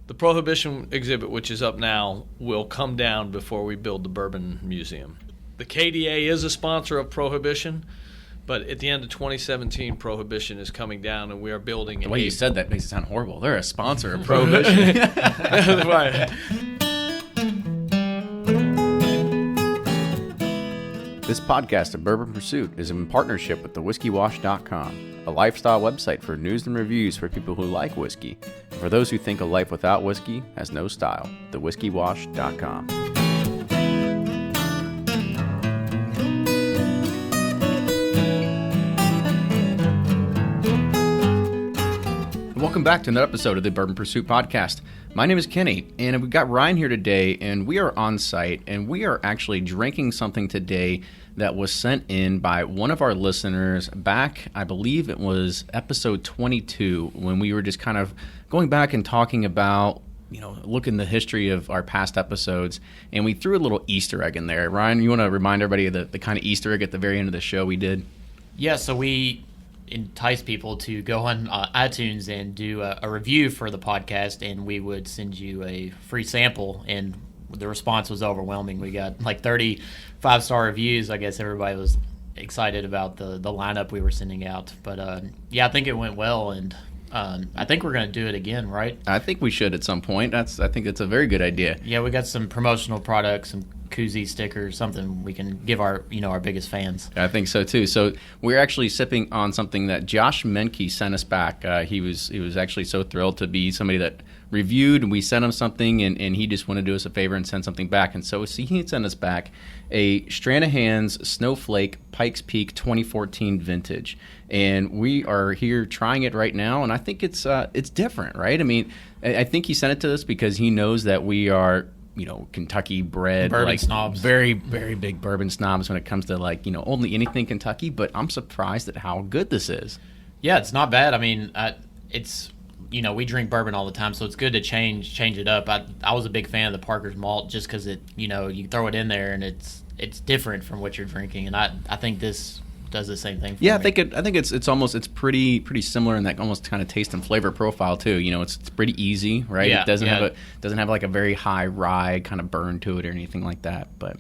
The Prohibition exhibit, which is up now, will come down before we build the Bourbon Museum. The KDA is a sponsor of Prohibition, but at the end of 2017, Prohibition is coming down, and we are building. The way you said that makes it sound horrible. They're a sponsor of Prohibition. Right. This podcast of Bourbon Pursuit is in partnership with thewhiskeywash.com, a lifestyle website for news and reviews for people who like whiskey, and for those who think a life without whiskey has no style. Thewhiskeywash.com. Welcome back to another episode of the Bourbon Pursuit podcast. My name is Kenny, and we've got Ryan here today, and we are on site, and we are actually drinking something today that was sent in by one of our listeners back, I believe it was episode 22, when we were just kind of going back and talking about, looking the history of our past episodes, and we threw a little Easter egg in there. Ryan, you want to remind everybody of the kind of Easter egg at the very end of the show we did? Yeah, so we entice people to go on iTunes and do a review for the podcast, and we would send you a free sample, and the response was overwhelming. We got like 30 5-star reviews. I guess everybody was excited about the lineup we were sending out, but I think it went well, and I think we're going to do it again, right? I think we should at some point. I think that's a very good idea. Yeah, we got some promotional products, some koozie stickers, something we can give our biggest fans. I think so too. So we're actually sipping on something that Josh Menke sent us back. He was actually so thrilled to be somebody that reviewed, and we sent him something, and he just wanted to do us a favor and send something back. And so he sent us back a Stranahans Snowflake Pikes Peak 2014 vintage, and we are here trying it right now. And I think it's different, right? I mean, I think he sent it to us because he knows that we are, Kentucky bred, bourbon snobs, very, very big bourbon snobs when it comes to only anything Kentucky. But I'm surprised at how good this is. Yeah, it's not bad. I mean, it's we drink bourbon all the time, so it's good to change it up. I was a big fan of the Parker's malt just because it you throw it in there and it's different from what you're drinking, and I think this does the same thing for me. I think it's pretty similar in that almost kind of taste and flavor profile too. It's pretty easy, right? Yeah, it doesn't have like a very high rye kind of burn to it or anything like that. But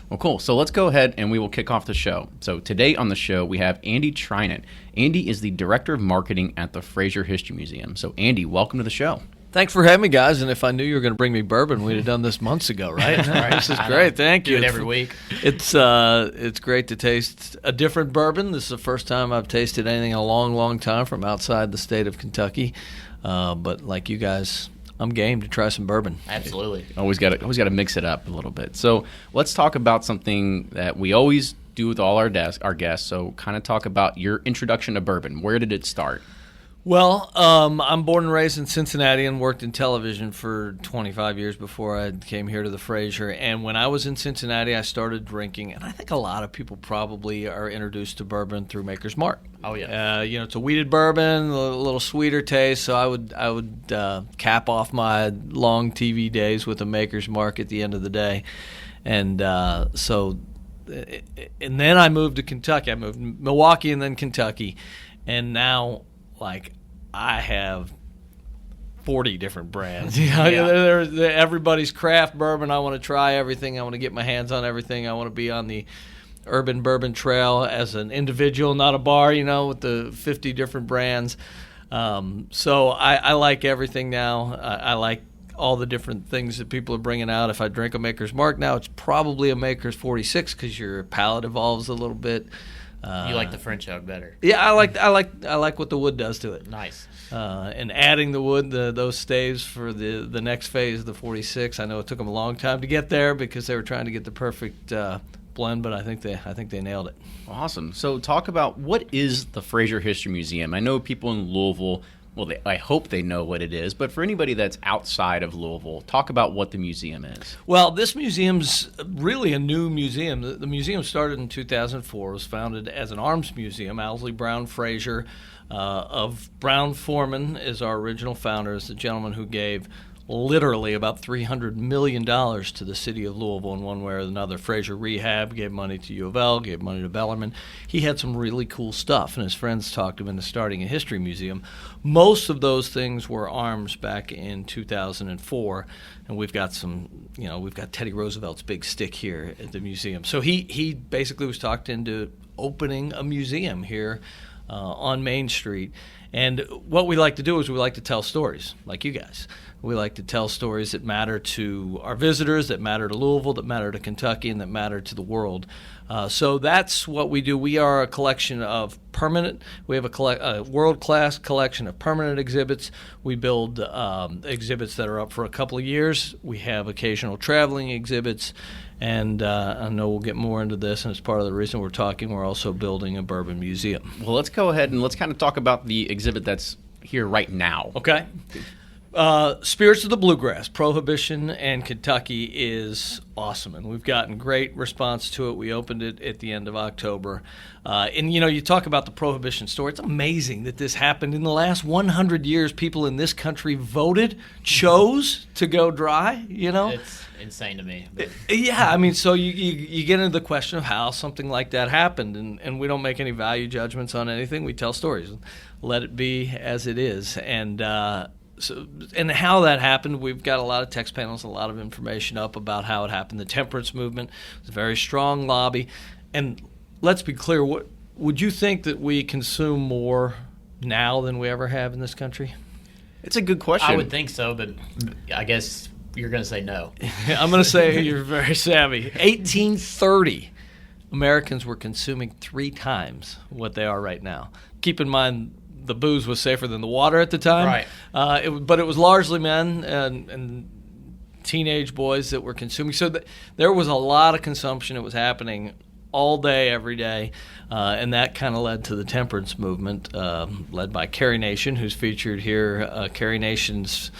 well, cool. So let's go ahead and we will kick off the show. So today on the show we have Andy Treinen. Andy is the director of marketing at the Frazier History Museum. So Andy, welcome to the show. Thanks for having me, guys. And if I knew you were going to bring me bourbon, we'd have done this months ago, right? This is great. Thank you. Do it every week. It's great to taste a different bourbon. This is the first time I've tasted anything in a long, long time from outside the state of Kentucky. But like you guys, I'm game to try some bourbon. Absolutely. Always got to mix it up a little bit. So let's talk about something that we always do with all our guests. So kind of talk about your introduction to bourbon. Where did it start? Well, I'm born and raised in Cincinnati and worked in television for 25 years before I came here to the Frazier. And when I was in Cincinnati, I started drinking, and I think a lot of people probably are introduced to bourbon through Maker's Mark. Oh yeah. It's a wheated bourbon, a little sweeter taste. So I would cap off my long TV days with a Maker's Mark at the end of the day, and then I moved to Kentucky. I moved to Milwaukee and then Kentucky, and now I have 40 different brands. Everybody's craft bourbon. I want to try everything. I want to get my hands on everything. I want to be on the urban bourbon trail as an individual, not a bar, with the 50 different brands. So I like everything now. I like all the different things that people are bringing out. If I drink a Maker's Mark now, it's probably a Maker's 46 because your palate evolves a little bit. You like the French oak better? Yeah, I like what the wood does to it. Nice. And adding the wood, those staves for the next phase of the 46. I know it took them a long time to get there because they were trying to get the perfect blend, but I think they nailed it. Awesome. So talk about what is the Frazier History Museum. I know people in Louisville. Well, I hope they know what it is, but for anybody that's outside of Louisville, talk about what the museum is. Well, this museum's really a new museum. The museum started in 2004. It was founded as an arms museum. Owsley Brown Frazier of Brown Forman is our original founder, is the gentleman who gave literally about $300 million to the city of Louisville in one way or another. Frazier Rehab gave money to U of L, gave money to Bellarmine. He had some really cool stuff, and his friends talked him into starting a history museum. Most of those things were arms back in 2004, and we've got we've got Teddy Roosevelt's big stick here at the museum. So he basically was talked into opening a museum here on Main Street. And what we like to do is we like to tell stories, like you guys. We like to tell stories that matter to our visitors, that matter to Louisville, that matter to Kentucky, and that matter to the world. So that's what we do. We are a collection of we have a world-class collection of permanent exhibits. We build exhibits that are up for a couple of years. We have occasional traveling exhibits. And I know we'll get more into this, and it's part of the reason we're talking. We're also building a bourbon museum. Well, let's go ahead and let's kind of talk about the exhibit that's here right now. Okay. Spirits of the Bluegrass, Prohibition and Kentucky is awesome, and we've gotten great response to it. We opened it at the end of October. And, you talk about the Prohibition story. It's amazing that this happened. In the last 100 years, people in this country chose to go dry, It's insane to me. Yeah, I mean, so you get into the question of how something like that happened, and we don't make any value judgments on anything. We tell stories. Let it be as it is. And how that happened, we've got a lot of text panels, a lot of information up about how it happened. The temperance movement was a very strong lobby. And let's be clear, would you think that we consume more now than we ever have in this country? It's a good question. I would think so, but I guess you're going to say no. I'm going to say you're very savvy. 1830, Americans were consuming 3 times what they are right now. Keep in mind, the booze was safer than the water at the time. Right. But it was largely men and teenage boys that were consuming. So there was a lot of consumption that was happening all day, every day. And that kind of led to the temperance movement, led by Carrie Nation, who's featured here. Carrie Nation's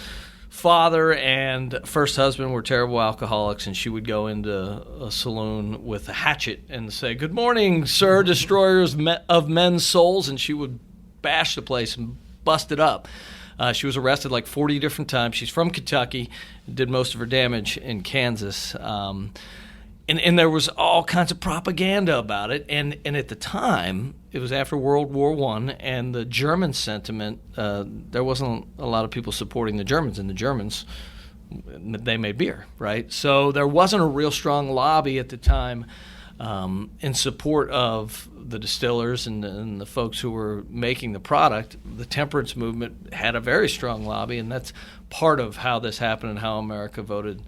father and first husband were terrible alcoholics, and she would go into a saloon with a hatchet and say, "Good morning, sir, destroyers of men's souls," and she would bash the place and bust it up. She was arrested like 40 different times. She's from Kentucky, did most of her damage in Kansas. And there was all kinds of propaganda about it. And at the time, it was after World War I, and the German sentiment, there wasn't a lot of people supporting the Germans, and the Germans, they made beer, right? So there wasn't a real strong lobby at the time in support of the distillers and the folks who were making the product. The temperance movement had a very strong lobby, and that's part of how this happened and how America voted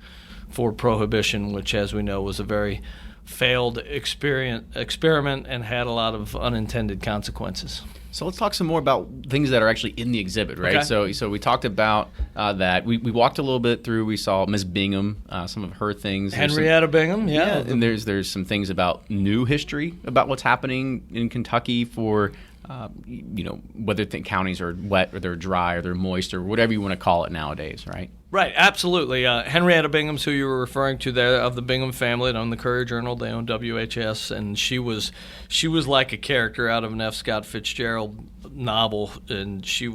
for Prohibition, which, as we know, was a very failed experiment and had a lot of unintended consequences. So let's talk some more about things that are actually in the exhibit, right? Okay. So we talked about that. We walked a little bit through. We saw Miss Bingham, some of her things. Henrietta Bingham, yeah. And there's some things about new history about what's happening in Kentucky for, whether counties are wet or they're dry or they're moist or whatever you want to call it nowadays, right? Right, absolutely. Henrietta Bingham's who you were referring to there, of the Bingham family. They owned the Courier-Journal. They owned WHS, and she was like a character out of an F. Scott Fitzgerald novel. And she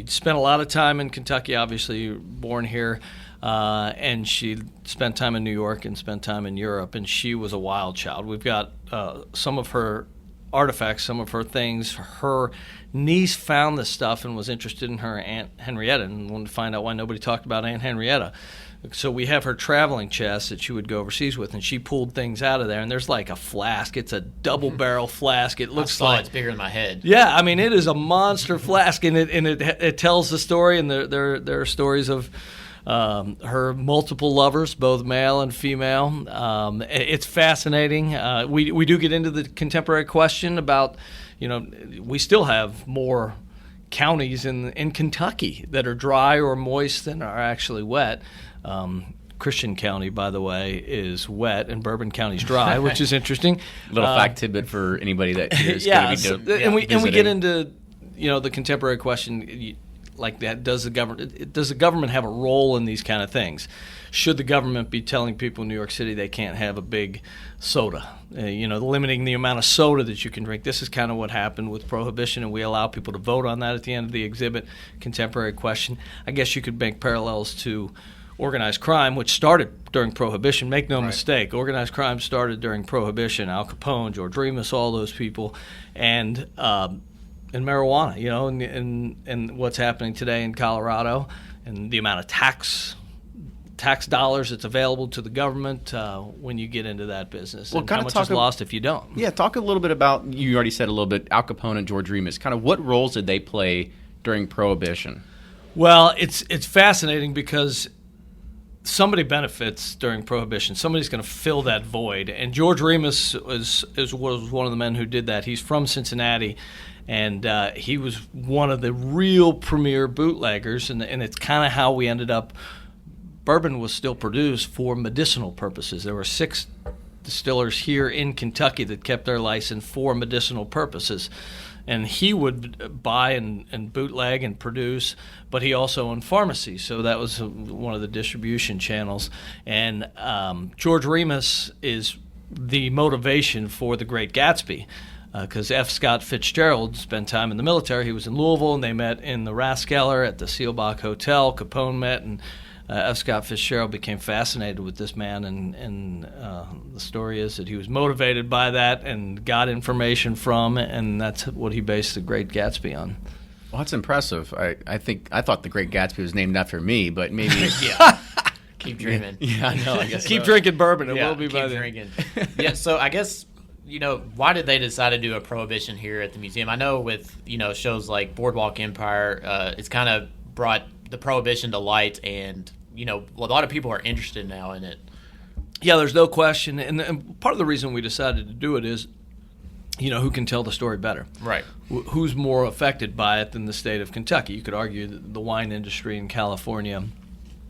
spent a lot of time in Kentucky, obviously born here, and she spent time in New York and spent time in Europe. And she was a wild child. We've got some of her artifacts, some of her things. Her niece found this stuff and was interested in her Aunt Henrietta and wanted to find out why nobody talked about Aunt Henrietta. So we have her traveling chest that she would go overseas with, and she pulled things out of there. And there's like a flask. It's a double-barrel flask. It looks like it's bigger than my head. Yeah, I mean, it is a monster flask, and it tells the story. And there are stories of her multiple lovers, both male and female. It's fascinating. We do get into the contemporary question about, we still have more counties in Kentucky that are dry or moist than are actually wet. Christian County, by the way, is wet, and Bourbon County's dry, which is interesting. Little fact tidbit for anybody that is going to be and we get into the contemporary question. like that. Does the government have a role in these kind of things? Should the government be telling people in New York City they can't have a big soda? Limiting the amount of soda that you can drink. This is kind of what happened with Prohibition, and we allow people to vote on that at the end of the exhibit. Contemporary question. I guess you could make parallels to organized crime, which started during Prohibition. Make no mistake, organized crime started during Prohibition. Al Capone, George Remus, all those people, and marijuana. And what's happening today in Colorado, and the amount of tax dollars that's available to the government when you get into that business, and how much is lost if you don't. Yeah, talk a little bit about, you already said a little bit, Al Capone and George Remus. Kind of what roles did they play during Prohibition? Well, it's fascinating because somebody benefits during Prohibition. Somebody's going to fill that void, and George Remus was one of the men who did that. He's from Cincinnati, and he was one of the real premier bootleggers, and it's kind of how we ended up. Bourbon was still produced for medicinal purposes. There were 6 distillers here in Kentucky that kept their license for medicinal purposes. And he would buy and bootleg and produce, but he also owned pharmacies. So that was one of the distribution channels. And George Remus is the motivation for The Great Gatsby, because F. Scott Fitzgerald spent time in the military. He was in Louisville, and they met in the Rathskeller at the Seelbach Hotel. Capone met, and F. Scott Fitzgerald became fascinated with this man, and the story is that he was motivated by that and got information from, and that's what he based The Great Gatsby on. Well, that's impressive. I thought The Great Gatsby was named after me, but maybe Keep dreaming. Yeah, I know. I guess keep drinking bourbon. It will be by then. Drinking. Yeah. So I guess why did they decide to do a Prohibition here at the museum? I know with shows like Boardwalk Empire, it's kind of brought the Prohibition to light, and a lot of people are interested now in it. Yeah, there's no question. And part of the reason we decided to do it is, who can tell the story better? Right. Who's more affected by it than the state of Kentucky? You could argue that the wine industry in California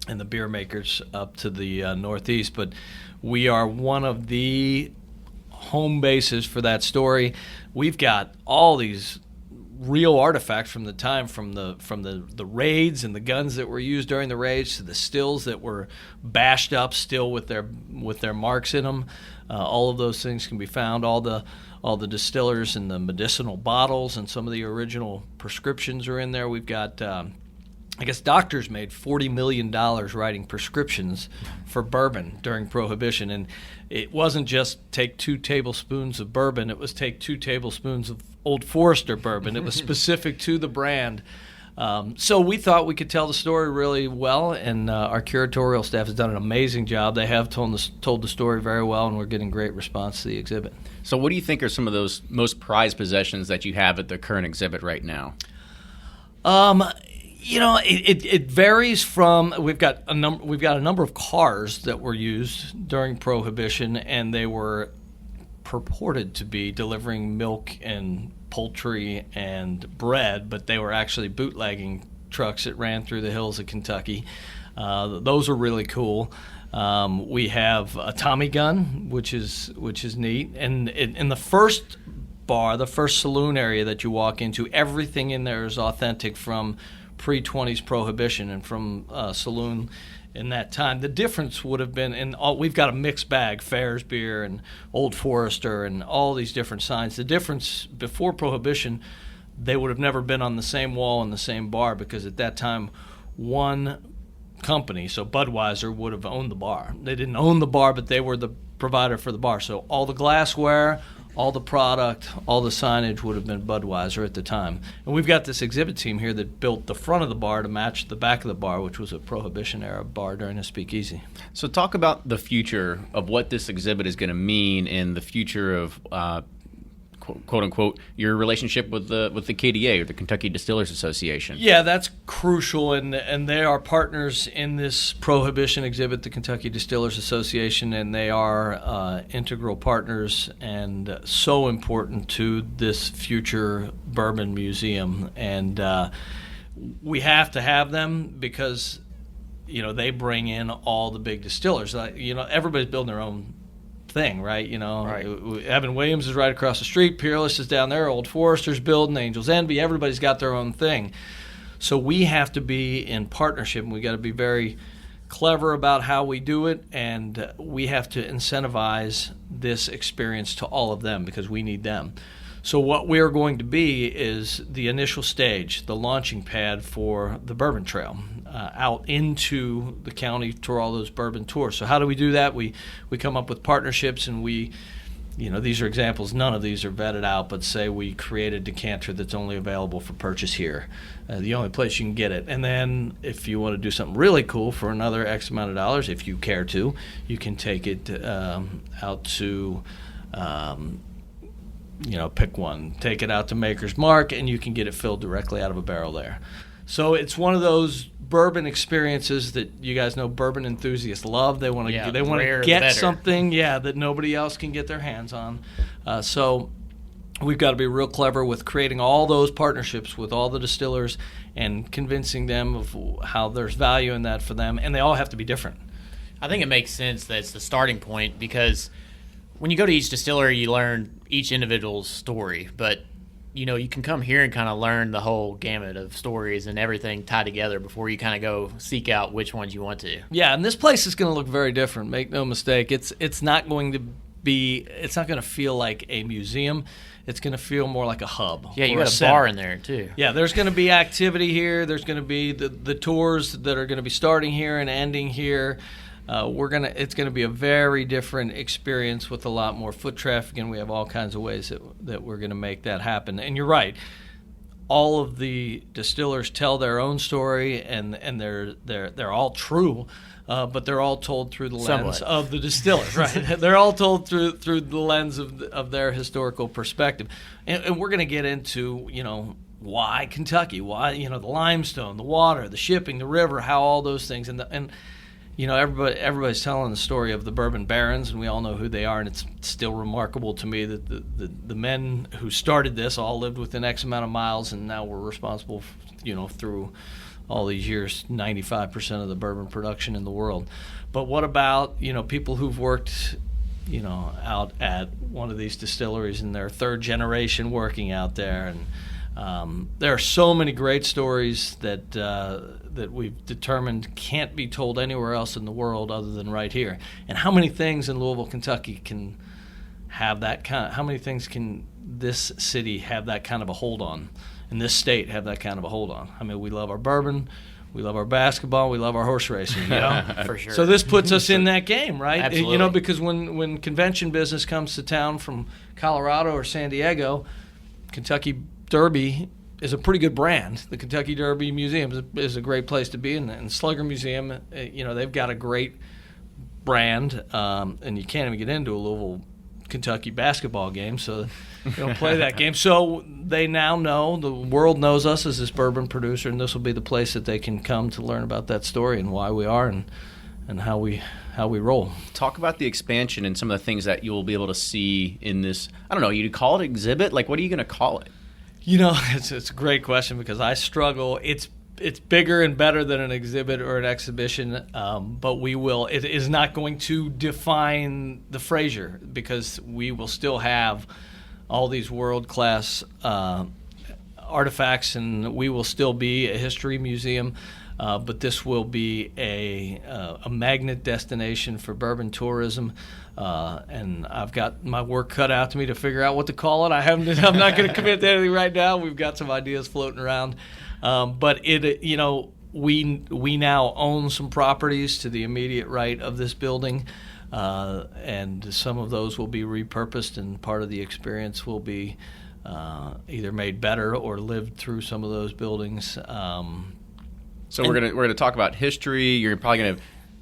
and the beer makers up to the Northeast, but we are one of the home bases for that story. We've got all these real artifacts from the time, from the raids and the guns that were used during the raids, to the stills that were bashed up still with their marks in them. All of those things can be found. All the distillers and the medicinal bottles and some of the original prescriptions are in there. We've got I guess doctors made $40 million writing prescriptions for bourbon during Prohibition. And it wasn't just take 2 tablespoons of bourbon. It was take 2 tablespoons of Old Forester bourbon. It was specific to the brand. So we thought we could tell the story really well, and our curatorial staff has done an amazing job. They have told the story very well, and we're getting great response to the exhibit. So what do you think are some of those most prized possessions that you have at the current exhibit right now? It varies from we've got a number of cars that were used during Prohibition, and they were purported to be delivering milk and poultry and bread, but they were actually bootlegging trucks that ran through the hills of Kentucky. Those are really cool. We have a Tommy gun, which is neat, and in the first bar, the first saloon area that you walk into, everything in there is authentic from pre-20s Prohibition and from saloon in that time. The difference would have been we've got a mixed bag, Fair's beer and Old Forester and all these different signs. The difference before Prohibition, they would have never been on the same wall in the same bar, because at that time one company, so Budweiser, would have owned the bar. They didn't own the bar, but they were the provider for the bar. So all the glassware, all the product, all the signage would have been Budweiser at the time. And we've got this exhibit team here that built the front of the bar to match the back of the bar, which was a Prohibition-era bar during the Speakeasy. So talk about the future of what this exhibit is going to mean in the future of, quote unquote, your relationship with the KDA, or the Kentucky Distillers Association. Yeah, that's crucial, and they are partners in this Prohibition exhibit, the Kentucky Distillers Association, and they are integral partners and so important to this future bourbon museum. And we have to have them because they bring in all the big distillers. Everybody's building their own thing, right? Right. Evan Williams is right across the street. Peerless is down there. Old Forester's building. Angel's Envy. Everybody's got their own thing. So we have to be in partnership, and we got to be very clever about how we do it, and we have to incentivize this experience to all of them because we need them. So what we are going to be is the initial stage, the launching pad for the Bourbon Trail, out into the county for all those bourbon tours. So how do we do that? We come up with partnerships, and these are examples. None of these are vetted out, but say we create a decanter that's only available for purchase here, the only place you can get it. And then if you want to do something really cool for another X amount of dollars, if you care to, you can take it out to, pick one. Take it out to Maker's Mark, and you can get it filled directly out of a barrel there. So it's one of those bourbon experiences that you guys know bourbon enthusiasts love. They want to get something, that nobody else can get their hands on. So we've got to be real clever with creating all those partnerships with all the distillers and convincing them of how there's value in that for them, and they all have to be different. I think it makes sense that it's the starting point because when you go to each distillery, you learn each individual's story, but you can come here and kind of learn the whole gamut of stories and everything tied together before you kind of go seek out which ones you want to. Yeah, and this place is going to look very different. Make no mistake. It's not going to feel like a museum. It's going to feel more like a hub. Yeah, you got a bar in there too. Yeah, there's going to be activity here. There's going to be the tours that are going to be starting here and ending here. It's going to be a very different experience with a lot more foot traffic, and we have all kinds of ways that we're going to make that happen. And you're right, all of the distillers tell their own story, and they're all true, but they're all told through the lens of the distillers, right? They're all told through the lens of their historical perspective, and we're going to get into why Kentucky, why the limestone, the water, the shipping, the river, how all those things and everybody's telling the story of the Bourbon Barons, and we all know who they are, and it's still remarkable to me that the men who started this all lived within X amount of miles, and now we're responsible, through all these years, 95% of the bourbon production in the world. But what about, people who've worked, out at one of these distilleries in their third generation working out there, and there are so many great stories that we've determined can't be told anywhere else in the world other than right here. And how many things in Louisville, Kentucky can have that how many things can this city have that kind of a hold on, and this state have that kind of a hold on? I mean, we love our bourbon, we love our basketball, we love our horse racing, For sure. So this puts us in that game, right? Absolutely. Because when convention business comes to town from Colorado or San Diego, Kentucky Derby is a pretty good brand. The Kentucky Derby Museum is a great place to be, and Slugger Museum, they've got a great brand, and you can't even get into a Louisville, Kentucky basketball game, so they don't play that game. So they now know, the world knows us as this bourbon producer, and this will be the place that they can come to learn about that story and why we are and how we roll. Talk about the expansion and some of the things that you will be able to see in this, I don't know, you call it exhibit? Like, what are you going to call it? It's a great question because I struggle. It's bigger and better than an exhibit or an exhibition, but it is not going to define the Frazier because we will still have all these world-class artifacts, and we will still be a history museum, but this will be a magnet destination for bourbon tourism. And I've got my work cut out to me to figure out what to call it. I'm not going to commit to anything right now. We've got some ideas floating around, but we now own some properties to the immediate right of this building, and some of those will be repurposed, and part of the experience will be either made better or lived through some of those buildings. So we're gonna talk about history. You're probably gonna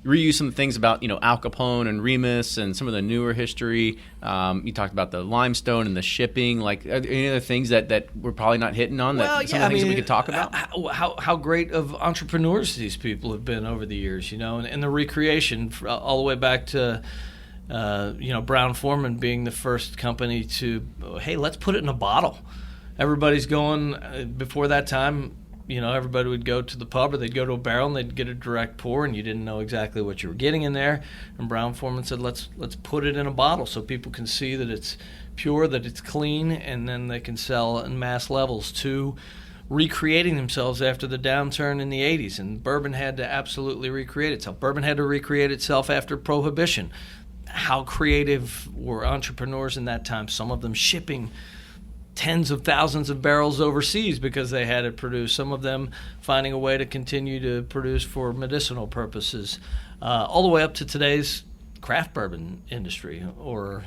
reuse some things about Al Capone and Remus and some of the newer history. You talked about the limestone and the shipping. Like, are there any other things that we're probably not hitting on? Some of the things that we could talk about. How great of entrepreneurs these people have been over the years, and the recreation all the way back to Brown-Forman being the first company to, hey, let's put it in a bottle. Everybody's going before that time. Everybody would go to the pub or they'd go to a barrel and they'd get a direct pour, and you didn't know exactly what you were getting in there. And Brown-Forman said, let's put it in a bottle so people can see that it's pure, that it's clean, and then they can sell in mass levels. To recreating themselves after the downturn in the 80s, and bourbon had to absolutely recreate itself. Bourbon had to recreate itself after Prohibition. How creative were entrepreneurs in that time, some of them shipping tens of thousands of barrels overseas because they had it produced, some of them finding a way to continue to produce for medicinal purposes, all the way up to today's craft bourbon industry, or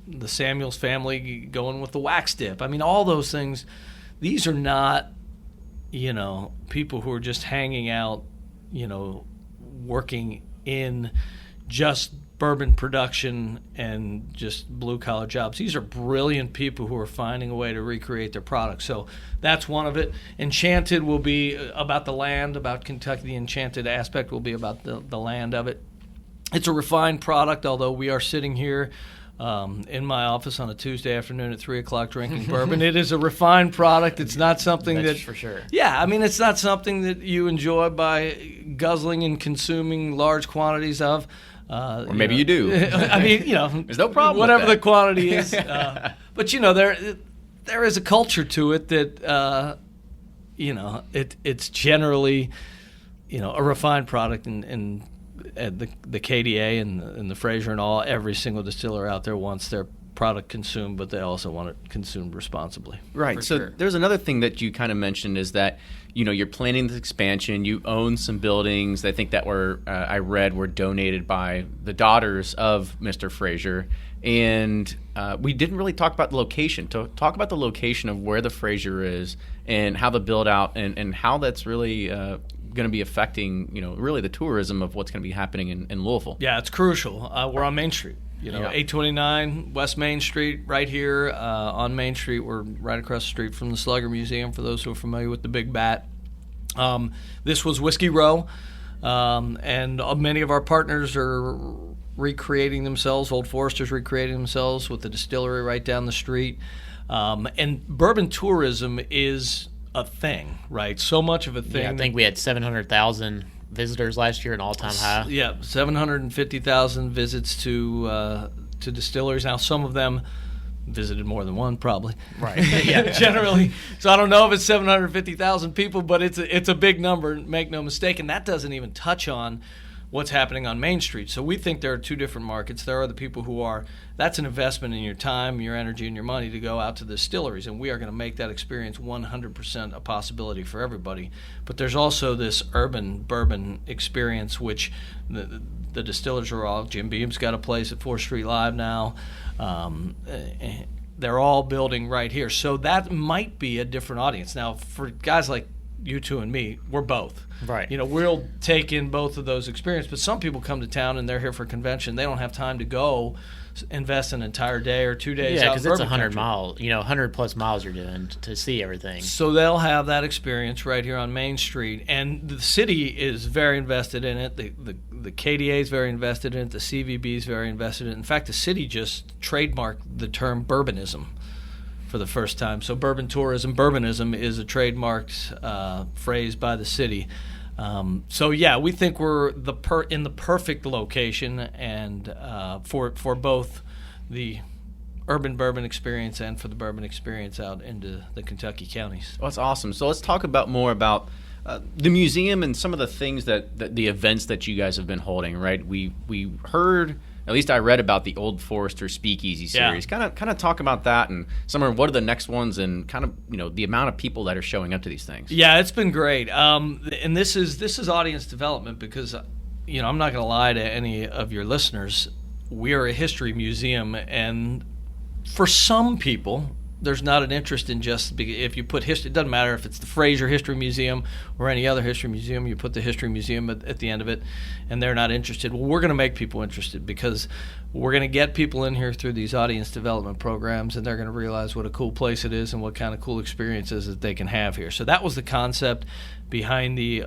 the Samuels family going with the wax dip. I mean, all those things, these are not people who are just hanging out, working in just bourbon production and just blue-collar jobs. These are brilliant people who are finding a way to recreate their product. So that's one of it. Enchanted will be about the land, about Kentucky. The Enchanted aspect will be about the land of it. It's a refined product, although we are sitting here in my office on a Tuesday afternoon at 3 o'clock drinking bourbon. It is a refined product. It's not something That's that... for sure. Yeah, I mean, it's not something that you enjoy by guzzling and consuming large quantities of. Or maybe you do. I mean, there's no problem whatever with that. the quantity is. But there is a culture to it that it's generally a refined product, and the KDA and the Frazier and all, every single distiller out there wants their product consumed, but they also want it consumed responsibly. Right. So there's another thing that you kind of mentioned is that you're planning this expansion. You own some buildings. I think that I read were donated by the daughters of Mr. Frazier, and we didn't really talk about the location. To talk about the location of where the Frazier is and how the build out and how that's really going to be affecting really the tourism of what's going to be happening in Louisville. Yeah, it's crucial. We're on Main Street. 829 West Main Street, right here on Main Street. We're right across the street from the Slugger Museum, for those who are familiar with the Big Bat. This was Whiskey Row, and many of our partners are recreating themselves. Old Forester's recreating themselves with the distillery right down the street. And bourbon tourism is a thing, right? So much of a thing. Yeah, I think we had 700,000 visitors last year, an all-time high. Yeah, 750,000 visits to distilleries. Now, some of them visited more than one, probably. Right. Yeah, generally. So I don't know if it's 750,000 people, but it's a big number, make no mistake. And that doesn't even touch on what's happening on Main Street. So we think there are two different markets. There are the people who are, that's an investment in your time, your energy, and your money to go out to the distilleries, and we are going to make that experience 100% a possibility for everybody. But there's also this urban bourbon experience, which the distillers are all, Jim Beam's got a place at 4th Street Live now. They're all building right here. So that might be a different audience. Now, for guys like you two and me, we're both. Right. We'll take in both of those experiences. But some people come to town and they're here for a convention. They don't have time to go invest an entire day or 2 days. Yeah, because it's 100 miles. 100 plus miles you're doing to see everything. So they'll have that experience right here on Main Street, and the city is very invested in it. The KDA is very invested in it. The CVB is very invested in it. In fact, the city just trademarked the term bourbonism for the first time. So bourbon tourism, bourbonism is a trademarked phrase by the city. So yeah, we think we're in the perfect location, and for both the urban bourbon experience and for the bourbon experience out into the Kentucky counties. Well, that's awesome. So let's talk more about the museum and some of the things that the events that you guys have been holding. Right, we heard. At least I read about the Old Forester Speakeasy series. Yeah. Kind of talk about that and what are the next ones, and kind of the amount of people that are showing up to these things. Yeah, it's been great. And this is audience development because I'm not going to lie to any of your listeners. We are a history museum, and for some people, there's not an interest in just if you put history. It doesn't matter if it's the Frazier History Museum or any other history museum. You put the history museum at the end of it, and they're not interested. Well, we're going to make people interested because we're going to get people in here through these audience development programs, and they're going to realize what a cool place it is and what kind of cool experiences that they can have here. So that was the concept behind the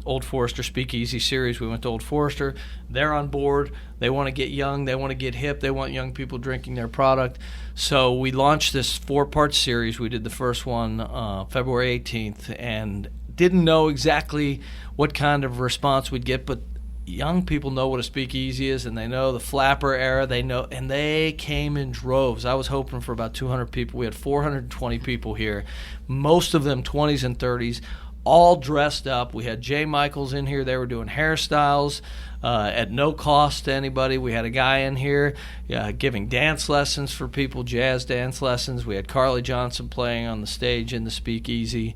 Old Forester Speakeasy series. We went to Old Forester. They're on board. They want to get young. They want to get hip. They want young people drinking their product. So we launched this 4-part series. We did the first one February 18th and didn't know exactly what kind of response we'd get, but young people know what a speakeasy is, and they know the flapper era. They know, and they came in droves. I was hoping for about 200 people. We had 420 people here, most of them 20s and 30s, all dressed up. We had J. Michaels in here. They were doing hairstyles at no cost to anybody. We had a guy in here giving dance lessons for people, jazz dance lessons. We had Carly Johnson playing on the stage in the speakeasy.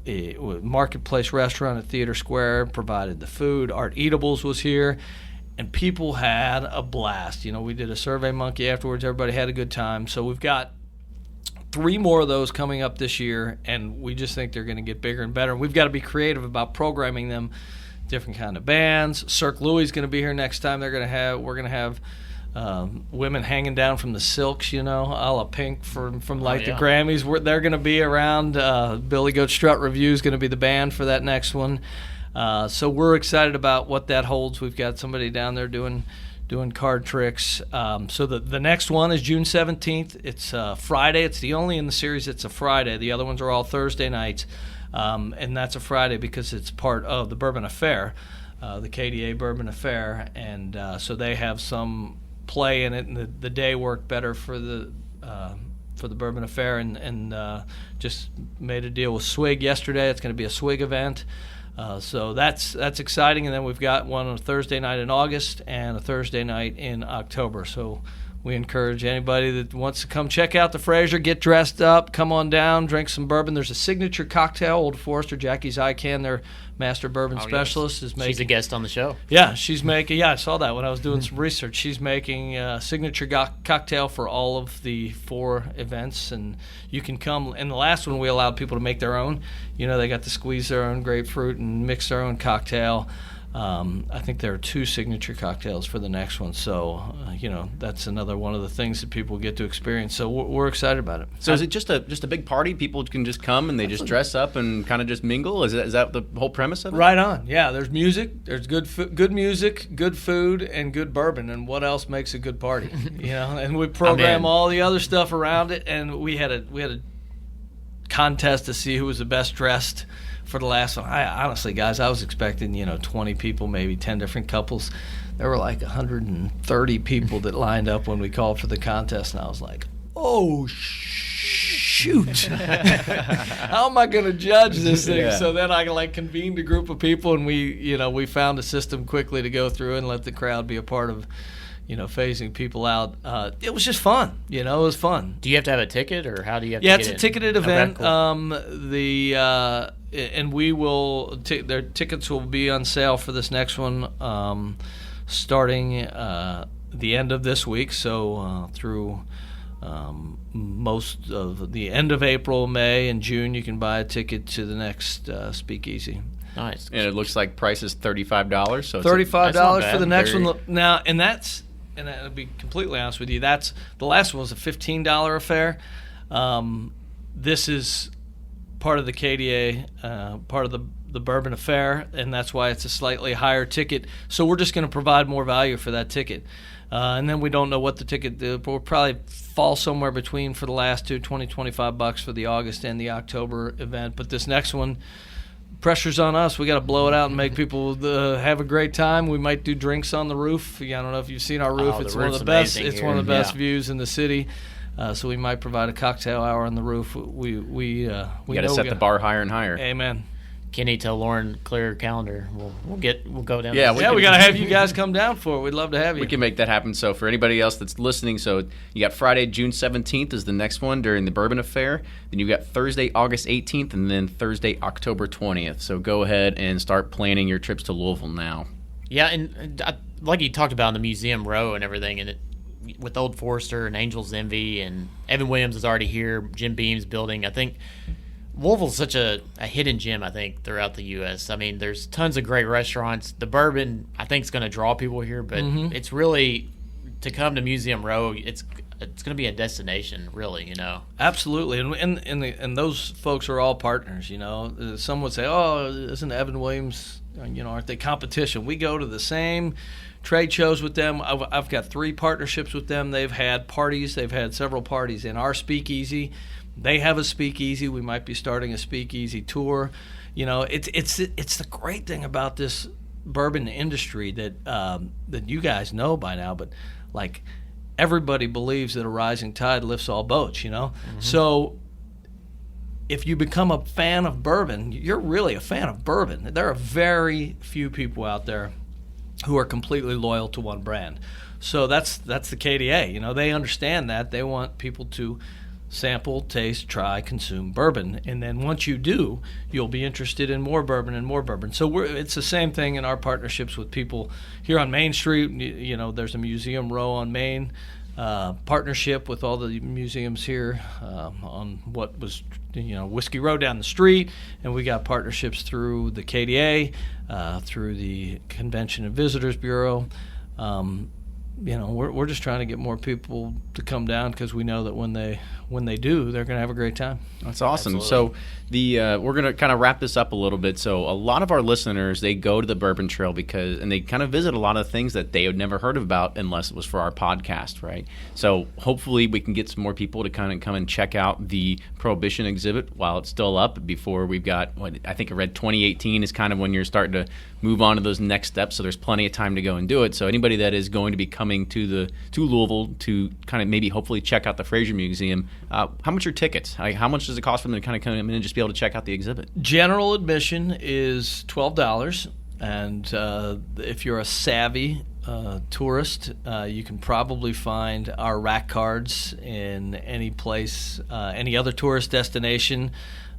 Marketplace restaurant at Theater Square provided the food. Art Eatables was here, and people had a blast. We did a Survey Monkey afterwards. Everybody had a good time. So we've got 3 more of those coming up this year, and we just think they're going to get bigger and better. We've got to be creative about programming them, different kind of bands. Cirque Louis is going to be here next time. We're going to have women hanging down from the silks, a la Pink from the Grammys. They're going to be around. Billy Goat Strut Review is going to be the band for that next one. So we're excited about what that holds. We've got somebody down there doing card tricks. So the next one is June 17th. It's Friday. It's the only in the series that's a Friday. The other ones are all Thursday nights. And that's a Friday because it's part of the Bourbon Affair, the KDA Bourbon Affair. And so they have some play in it, and the day worked better for the Bourbon Affair, and just made a deal with Swig yesterday. It's going to be a Swig event. So that's exciting. And then we've got one on a Thursday night in August and a Thursday night in October. So we encourage anybody that wants to come check out the Frazier, get dressed up, come on down, drink some bourbon. There's a signature cocktail. Old Forester, Jackie Zycan, their master bourbon specialist, is making. She's a guest on the show. Yeah, she's making. Yeah, I saw that when I was doing some research. She's making a signature cocktail for all of the 4 events, and you can come. And the last one, we allowed people to make their own. They got to squeeze their own grapefruit and mix their own cocktail. I think there are 2 signature cocktails for the next one, so that's another one of the things that people get to experience. So we're excited about it. So is it just a big party? People can just come and they just dress up and kind of just mingle? Is that the whole premise of it? Right on. Yeah, there's music, there's good music, good food, and good bourbon. And what else makes a good party? And we program all the other stuff around it. And we had a contest to see who was the best dressed for the last one. Honestly, guys, I was expecting 20 people, maybe 10 different couples. There were like 130 people that lined up when we called for the contest, and I was like, oh shoot, how am I going to judge this thing? Yeah. So then I convened a group of people, and we found a system quickly to go through and let the crowd be a part of phasing people out. It was just fun. It was fun. Do you have to have a ticket, or how do you have to get get in? Yeah, it's a ticketed event. Okay, cool. And we will their tickets will be on sale for this next one starting the end of this week, so through most of the end of April, May, and June, you can buy a ticket to the next Speakeasy. Nice. And it looks like price is $35, so $35 for the next one. Now, and I'll be completely honest with you, the last one was a $15 affair. This is part of the KDA, part of the Bourbon Affair, and that's why it's a slightly higher ticket. So we're just going to provide more value for that ticket. And then we don't know what the ticket will probably fall somewhere between for the last two, $20-25 for the August and the October event. But this next one, pressure's on us. We got to blow it out and make people have a great time. We might do drinks on the roof. I don't know if you've seen our roof. It's one of the best. It's one of the best views in the city. So we might provide a cocktail hour on the roof. We got to set the bar higher and higher. Amen. Kenny, tell Lauren clear her calendar. We'll go down. Yeah, we got to have you guys come down for it. We'd love to have you. We can make that happen. So for anybody else that's listening, so you got Friday, June 17th is the next one during the Bourbon Affair. Then you got Thursday, August 18th, and then Thursday, October 20th. So go ahead and start planning your trips to Louisville now. Yeah, and like you talked about in the Museum Row and everything, and with Old Forester and Angel's Envy, and Evan Williams is already here, Jim Beam's building. I think Louisville's such a hidden gem, I think, throughout the U.S. I mean, there's tons of great restaurants. The bourbon, I think, is going to draw people here, but it's really, to come to Museum Row, it's going to be a destination, really, Absolutely, and those folks are all partners, Some would say, oh, isn't Evan Williams, aren't they competition? We go to the same trade shows with them. I've got 3 partnerships with them. They've had parties. They've had several parties in our Speakeasy. They have a Speakeasy. We might be starting a Speakeasy tour. It's the great thing about this bourbon industry that that you guys know by now, but like everybody believes that a rising tide lifts all boats, you know? Mm-hmm. So if you become a fan of bourbon, you're really a fan of bourbon. There are very few people out there who are completely loyal to one brand. So that's the KDA. You know, they understand that. They want people to sample, taste, try, consume bourbon. And then once you do, you'll be interested in more bourbon and more bourbon. So it's the same thing in our partnerships with people here on Main Street. You know, there's a museum row on Main, partnership with all the museums here on what was, you know, Whiskey Row down the street. And we got partnerships through the KDA, through the Convention and Visitors Bureau. You know, we're just trying to get more people to come down because we know that when they do, they're going to have a great time. That's awesome. Absolutely. So we're going to kind of wrap this up a little bit. So a lot of our listeners, they go to the Bourbon Trail and they kind of visit a lot of things that they had never heard about unless it was for our podcast, right? So hopefully we can get some more people to kind of come and check out the Prohibition exhibit while it's still up before we've got, I think I read 2018 is kind of when you're starting to move on to those next steps. So there's plenty of time to go and do it. So anybody that is going to be coming to Louisville to kind of maybe hopefully check out the Frazier Museum, how much are tickets? How much does it cost for them to kind of come in and just be able to check out the exhibit? General admission is $12, and if you're a savvy tourist, you can probably find our rack cards in any place, any other tourist destination,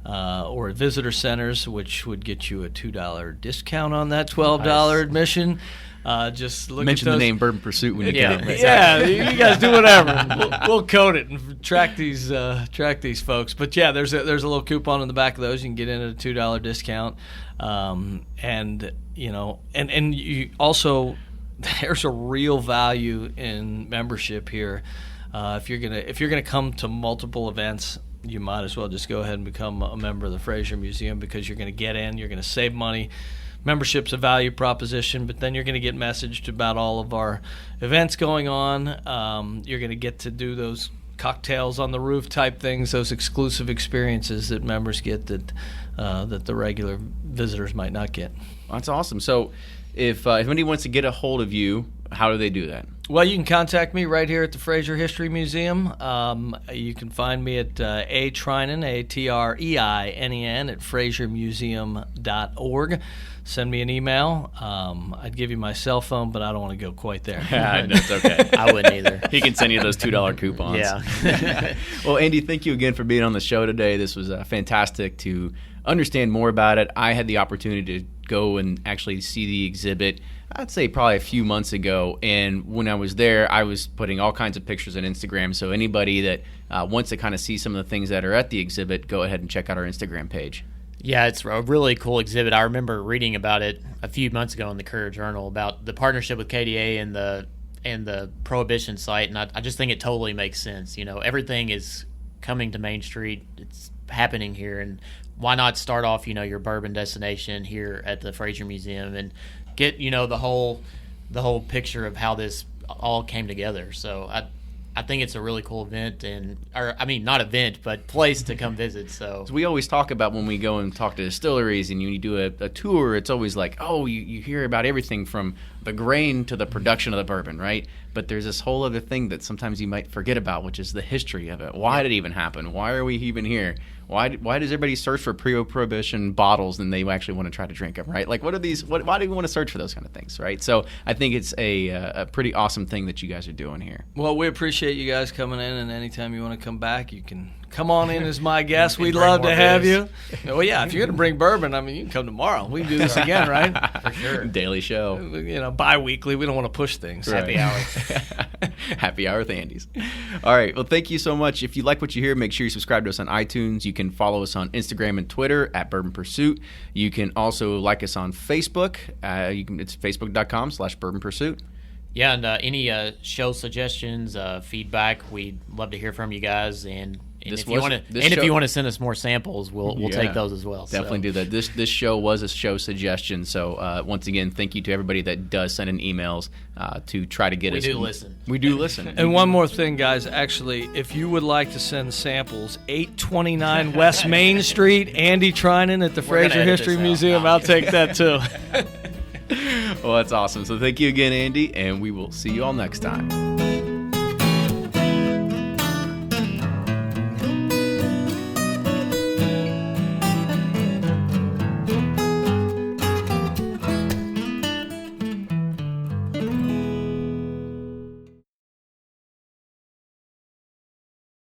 or at visitor centers, which would get you a $2 discount on that $12 admission. Just look mention at those. The name Bourbon Pursuit when you yeah, come. Yeah, you guys do whatever. We'll code it and track these folks. But yeah, there's a little coupon in the back of those. You can get in at a $2 discount, and you know, and you also there's a real value in membership here. If you're gonna come to multiple events, you might as well just go ahead and become a member of the Frazier Museum because you're going to get in, you're going to save money. Membership's a value proposition, but then you're going to get messaged about all of our events going on. You're going to get to do those cocktails on the roof type things, those exclusive experiences that members get that the regular visitors might not get. That's awesome. So if anybody wants to get a hold of you, how do they do that? Well, you can contact me right here at the Frazier History Museum. You can find me at Treinen, Treinen, at fraziermuseum.org. Send me an email. I'd give you my cell phone, but I don't want to go quite there. That's okay. I wouldn't either. He can send you those $2 coupons. Yeah. Well, Andy, thank you again for being on the show today. This was fantastic to understand more about it. I had the opportunity to go and actually see the exhibit, I'd say probably a few months ago. And when I was there, I was putting all kinds of pictures on Instagram. So anybody that wants to kind of see some of the things that are at the exhibit, go ahead and check out our Instagram page. Yeah, it's a really cool exhibit. I remember reading about it a few months ago in the Courier Journal about the partnership with KDA and the Prohibition site, and I just think it totally makes sense. You know, everything is coming to Main Street. It's happening here, and why not start off, you know, your bourbon destination here at the Frazier Museum and get, you know, the whole picture of how this all came together. So I think it's a really cool event, not event, but place to come visit. So we always talk about when we go and talk to distilleries and you do a tour, it's always like, oh, you hear about everything from the grain to the production of the bourbon, right? But there's this whole other thing that sometimes you might forget about, which is the history of it. Why did it even happen? Why are we even here? Why does everybody search for Prohibition bottles and they actually want to try to drink them, right? Like, what are these? Why do we want to search for those kind of things, right? So I think it's a pretty awesome thing that you guys are doing here. Well, we appreciate you guys coming in, and anytime you want to come back, you can come on in as my guest. We'd love to have you. Well, yeah, if you're going to bring bourbon, I mean, you can come tomorrow. We can do this again, right? For sure. Daily show. You know, bi-weekly. We don't want to push things. Right. Happy hour. Happy hour with Andy's. All right. Well, thank you so much. If you like what you hear, make sure you subscribe to us on iTunes. You can follow us on Instagram and Twitter at Bourbon Pursuit. You can also like us on Facebook. It's facebook.com/Bourbon Pursuit. Yeah, and any show suggestions, feedback, we'd love to hear from you guys. And if you want to send us more samples, we'll take those as well. Definitely do that. This show was a show suggestion. So once again, thank you to everybody that does send in emails to try to get us. We do listen. And one more thing, guys. Actually, if you would like to send samples, 829 West Main Street, Andy Treinen at the Frazier History Museum. I'll take that too. Well, that's awesome. So thank you again, Andy, and we will see you all next time.